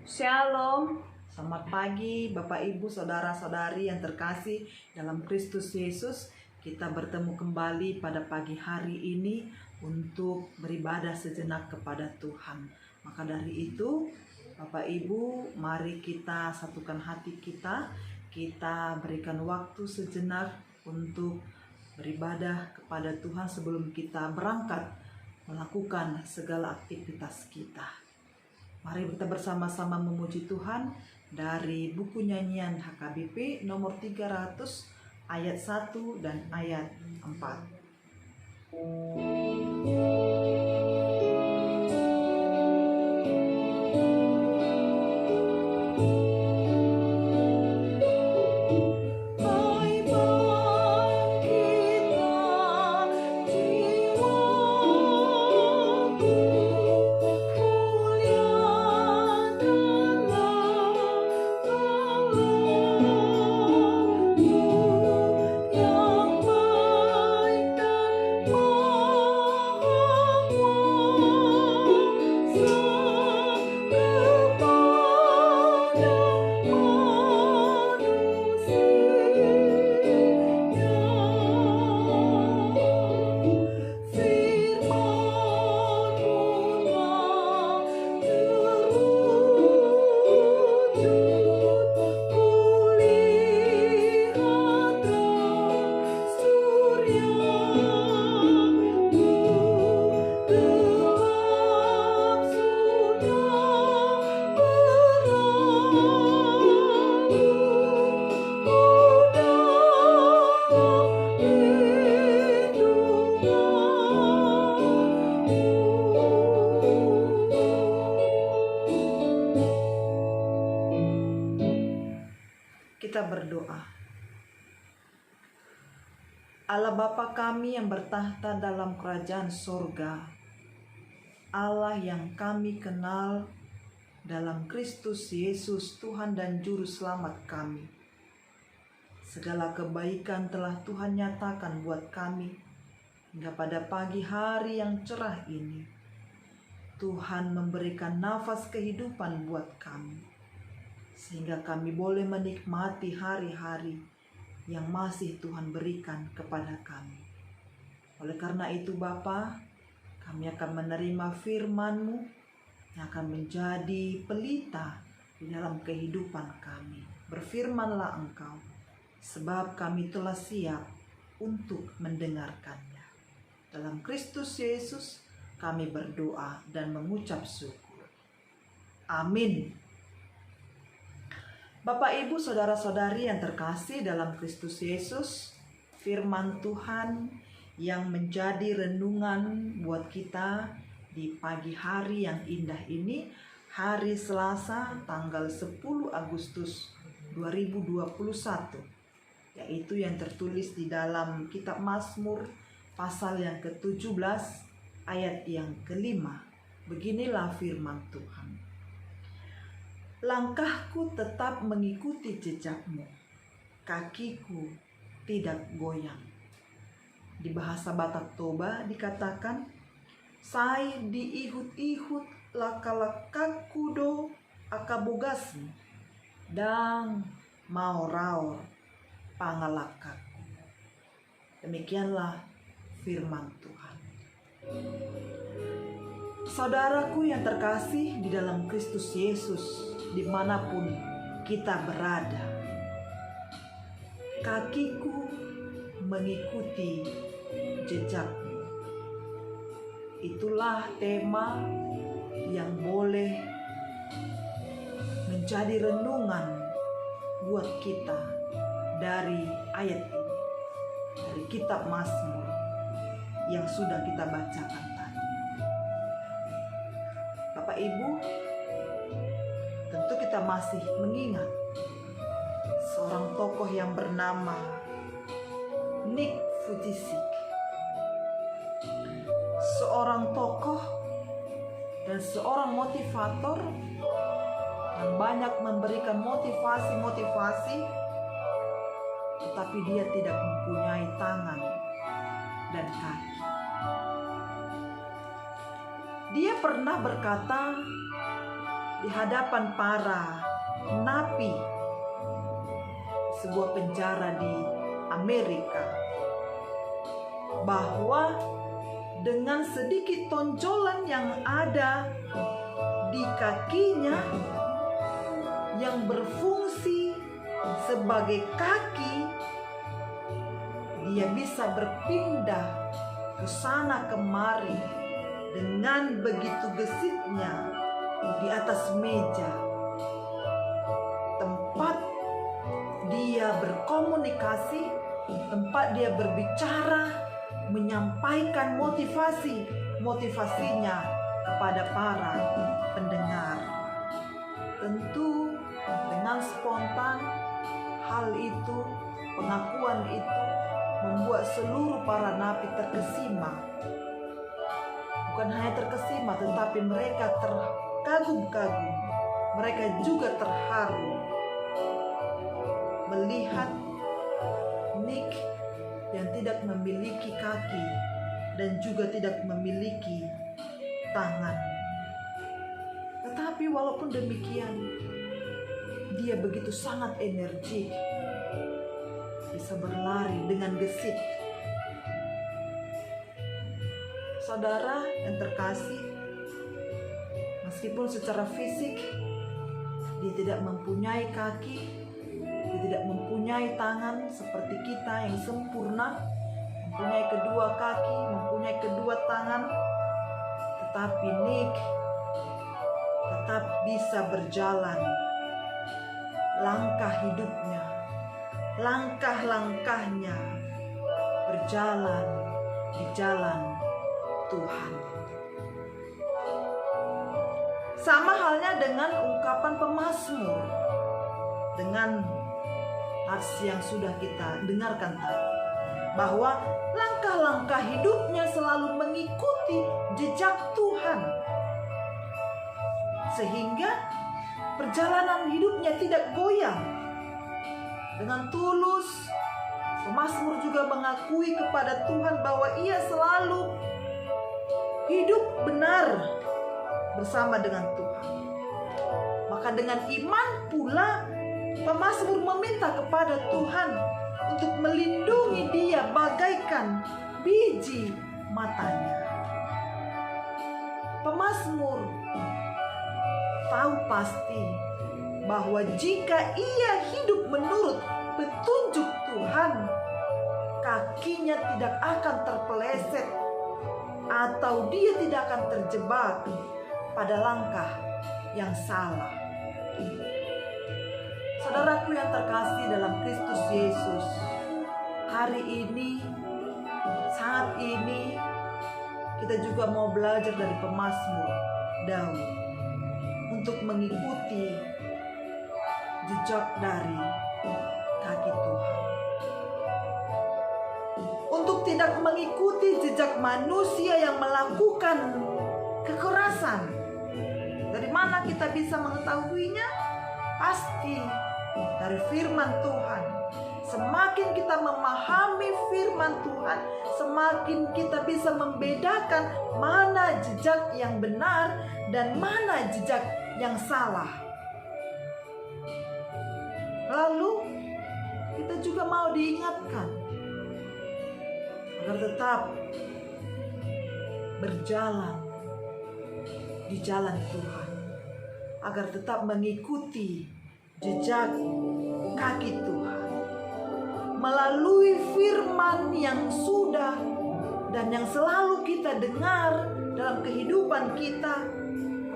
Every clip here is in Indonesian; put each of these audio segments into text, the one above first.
Shalom, selamat pagi Bapak Ibu Saudara-saudari yang terkasih dalam Kristus Yesus. Kita bertemu kembali pada pagi hari ini untuk beribadah sejenak kepada Tuhan. Maka dari itu Bapak Ibu, mari kita satukan hati kita. Kita berikan waktu sejenak untuk beribadah kepada Tuhan sebelum kita berangkat melakukan segala aktivitas kita. Mari kita bersama-sama memuji Tuhan dari buku nyanyian HKBP nomor 300 ayat 1 dan ayat 4. Kita berdoa. Allah Bapa kami yang bertahta dalam kerajaan sorga, Allah yang kami kenal dalam Kristus Yesus Tuhan dan Juru Selamat kami. Segala kebaikan telah Tuhan nyatakan buat kami hingga pada pagi hari yang cerah ini. Tuhan memberikan nafas kehidupan buat kami, sehingga kami boleh menikmati hari-hari yang masih Tuhan berikan kepada kami. Oleh karena itu Bapa, kami akan menerima firman-Mu yang akan menjadi pelita di dalam kehidupan kami. Berfirmanlah Engkau, sebab kami telah siap untuk mendengarkannya. Dalam Kristus Yesus kami berdoa dan mengucap syukur. Amin. Bapak, Ibu, Saudara-saudari yang terkasih dalam Kristus Yesus, firman Tuhan yang menjadi renungan buat kita di pagi hari yang indah ini, hari Selasa tanggal 10 Agustus 2021, yaitu yang tertulis di dalam kitab Mazmur pasal yang ke-17 ayat yang ke-5. Beginilah firman Tuhan. Langkahku tetap mengikuti jejak-Mu, kakiku tidak goyang. Di bahasa Batak Toba dikatakan, sai diihut-ihut lakalakaku do akabogasmu, dang mau raor pangalakaku. Demikianlah firman Tuhan. Saudaraku yang terkasih di dalam Kristus Yesus, dimanapun kita berada, kakiku mengikuti jejak-Mu. Itulah tema yang boleh menjadi renungan buat kita dari ayat ini, dari kitab Mazmur yang sudah kita bacakan tadi. Bapak Ibu, tentu kita masih mengingat seorang tokoh yang bernama Nick Vujicic. Seorang tokoh dan seorang motivator yang banyak memberikan motivasi, tetapi dia tidak mempunyai tangan dan kaki. Dia pernah berkata, di hadapan para napi sebuah penjara di Amerika bahwa dengan sedikit tonjolan yang ada di kakinya yang berfungsi sebagai kaki, dia bisa berpindah ke sana kemari dengan begitu gesitnya di atas meja, tempat dia berkomunikasi, tempat dia berbicara, menyampaikan motivasinya kepada para pendengar. Tentu dengan spontan hal itu, pengakuan itu membuat seluruh para napi terkesima. Bukan hanya terkesima, tetapi mereka terkagum-kagum. Mereka juga terharu melihat Nick yang tidak memiliki kaki dan juga tidak memiliki tangan. Tetapi walaupun demikian, dia begitu sangat energik, bisa berlari dengan gesit. Saudara yang terkasih, meskipun secara fisik dia tidak mempunyai kaki, dia tidak mempunyai tangan seperti kita yang sempurna, mempunyai kedua kaki, mempunyai kedua tangan, tetapi Nick tetap bisa berjalan. Langkah hidupnya, langkah-langkahnya berjalan di jalan Tuhan. Sama halnya dengan ungkapan pemazmur, dengan nats yang sudah kita dengarkan tadi, bahwa langkah-langkah hidupnya selalu mengikuti jejak Tuhan, sehingga perjalanan hidupnya tidak goyang. Dengan tulus, pemazmur juga mengakui kepada Tuhan bahwa ia selalu hidup benar bersama dengan Tuhan. Maka dengan iman pula pemazmur meminta kepada Tuhan untuk melindungi dia bagaikan biji matanya. Pemazmur tahu pasti bahwa jika ia hidup menurut petunjuk Tuhan, kakinya tidak akan terpeleset atau dia tidak akan terjebak pada langkah yang salah. Saudaraku yang terkasih dalam Kristus Yesus, hari ini, saat ini, kita juga mau belajar dari pemazmur Daud untuk mengikuti jejak dari kaki Tuhan. Untuk tidak mengikuti jejak manusia yang melakukan kekerasan. Dari mana kita bisa mengetahuinya? Pasti dari firman Tuhan. Semakin kita memahami firman Tuhan, semakin kita bisa membedakan mana jejak yang benar dan mana jejak yang salah. Lalu kita juga mau diingatkan agar tetap berjalan di jalan Tuhan, agar tetap mengikuti jejak kaki Tuhan melalui firman yang sudah dan yang selalu kita dengar dalam kehidupan kita.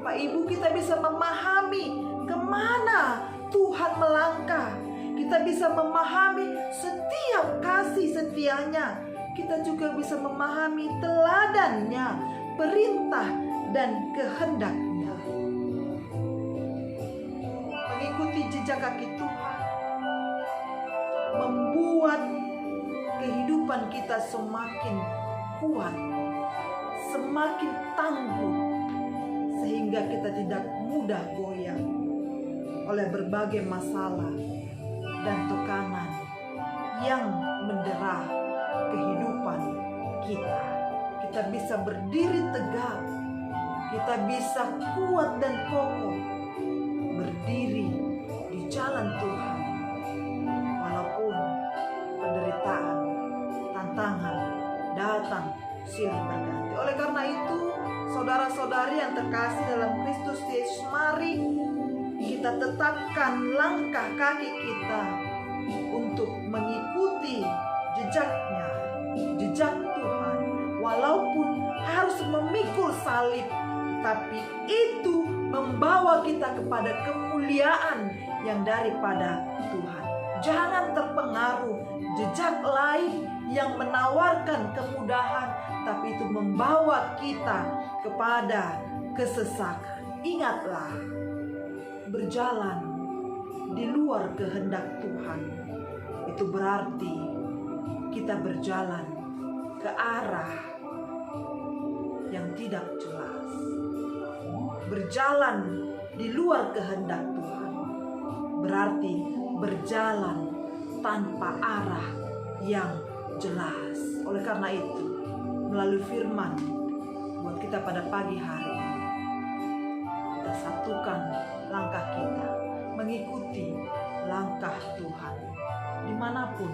Bapak Ibu, kita bisa memahami kemana Tuhan melangkah. Kita bisa memahami setiap kasih setianya. Kita juga bisa memahami teladannya, perintah dan kehendaknya. Mengikuti jejak kaki Tuhan membuat kehidupan kita semakin kuat, semakin tangguh, sehingga kita tidak mudah goyang oleh berbagai masalah dan tekanan yang mendera kehidupan kita. Kita bisa berdiri tegak, kita bisa kuat dan kokoh yang terkasih dalam Kristus Yesus, mari kita tetapkan langkah kaki kita untuk mengikuti jejaknya, jejak Tuhan. Walaupun harus memikul salib, tapi itu membawa kita kepada kemuliaan yang daripada Tuhan. Jangan terpengaruh jejak lain yang menawarkan kemudahan, tapi itu membawa kita kepada kesesakan. Ingatlah, berjalan di luar kehendak Tuhan itu berarti kita berjalan ke arah yang tidak jelas. Berjalan di luar kehendak Tuhan berarti berjalan tanpa arah yang jelas. Oleh karena itu, melalui firman buat kita pada pagi hari ini, kita satukan langkah kita mengikuti langkah Tuhan. Dimanapun,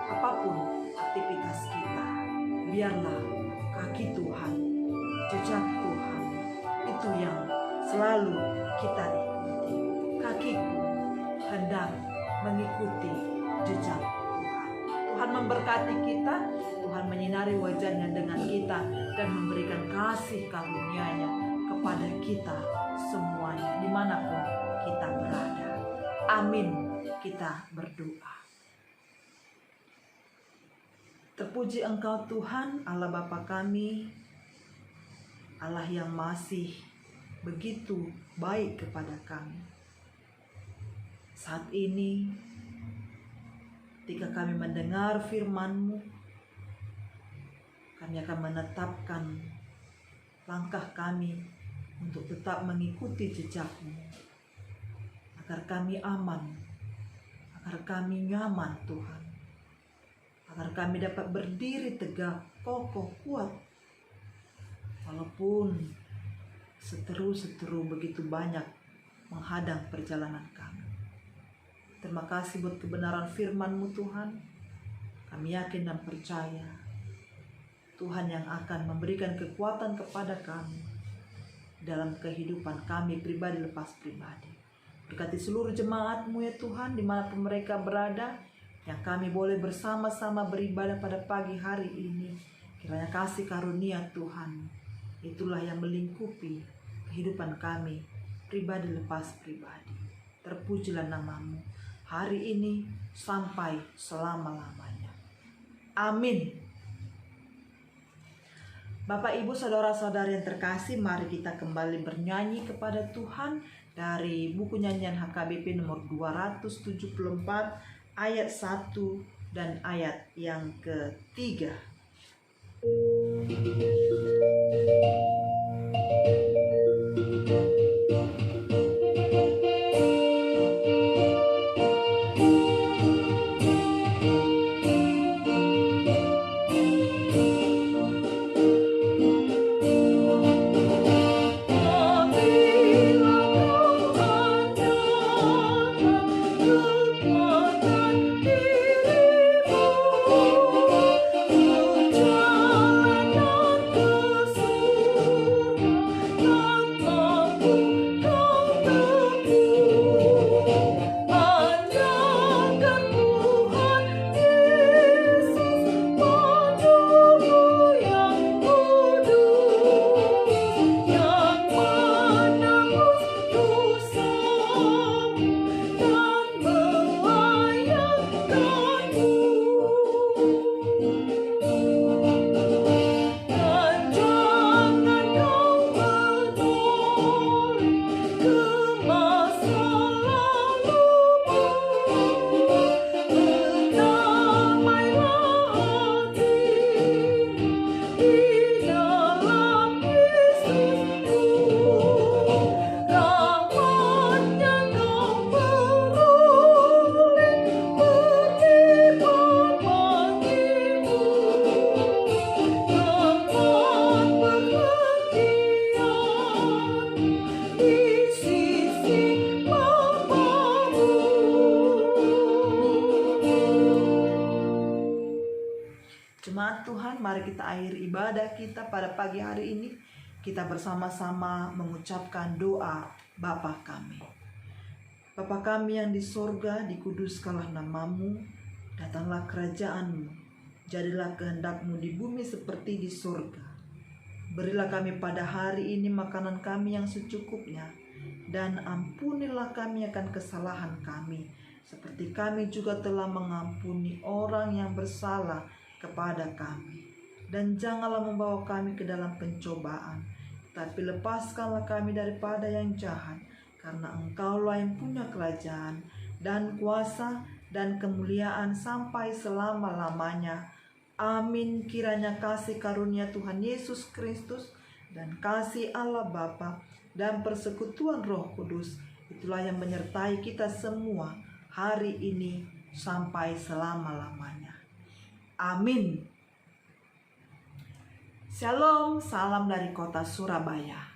apapun aktivitas kita, biarlah kaki Tuhan, jejak Tuhan, itu yang selalu kita ikuti. Kakiku hendak mengikuti jejak Tuhan. Tuhan memberkati kita, Tuhan menyinari wajahnya dengan kita, dan memberikan kasih karunia-Nya kepada kita semuanya, dimanapun kita berada. Amin. Kita berdoa. Terpuji Engkau Tuhan, Allah Bapa kami, Allah yang masih begitu baik kepada kami. Saat ini, ketika kami mendengar firman-Mu, kami akan menetapkan langkah kami untuk tetap mengikuti jejak-Mu, agar kami aman, agar kami nyaman Tuhan, agar kami dapat berdiri tegak, kokoh, kuat, walaupun seteru-seteru begitu banyak menghadang perjalanan kami. Terima kasih buat kebenaran firman-Mu Tuhan. Kami yakin dan percaya Tuhan yang akan memberikan kekuatan kepada kami dalam kehidupan kami pribadi lepas pribadi. Berkati seluruh jemaat-Mu ya Tuhan, dimanapun mereka berada, yang kami boleh bersama-sama beribadah pada pagi hari ini. Kiranya kasih karunia Tuhan, itulah yang melingkupi kehidupan kami pribadi lepas pribadi. Terpujilah nama-Mu hari ini sampai selama-lamanya. Amin. Bapak, Ibu, Saudara-saudari yang terkasih, mari kita kembali bernyanyi kepada Tuhan dari buku nyanyian HKBP nomor 274 ayat 1 dan ayat yang ketiga. Jemaat Tuhan, mari kita akhiri ibadah kita pada pagi hari ini Kita bersama-sama mengucapkan doa Bapa kami. Bapa kami yang di sorga, dikuduskanlah namamu, datanglah kerajaanmu, jadilah kehendakmu di bumi seperti di sorga. Berilah kami pada hari ini makanan kami yang secukupnya, dan ampunilah kami akan kesalahan kami, seperti kami juga telah mengampuni orang yang bersalah kepada kami. Dan janganlah membawa kami ke dalam pencobaan, tapi lepaskanlah kami daripada yang jahat, karena Engkaulah yang punya kerajaan dan kuasa dan kemuliaan sampai selama-lamanya. Amin. Kiranya kasih karunia Tuhan Yesus Kristus dan kasih Allah Bapa dan persekutuan Roh Kudus itulah yang menyertai kita semua hari ini sampai selama-lamanya. Amin. Shalom, salam dari kota Surabaya.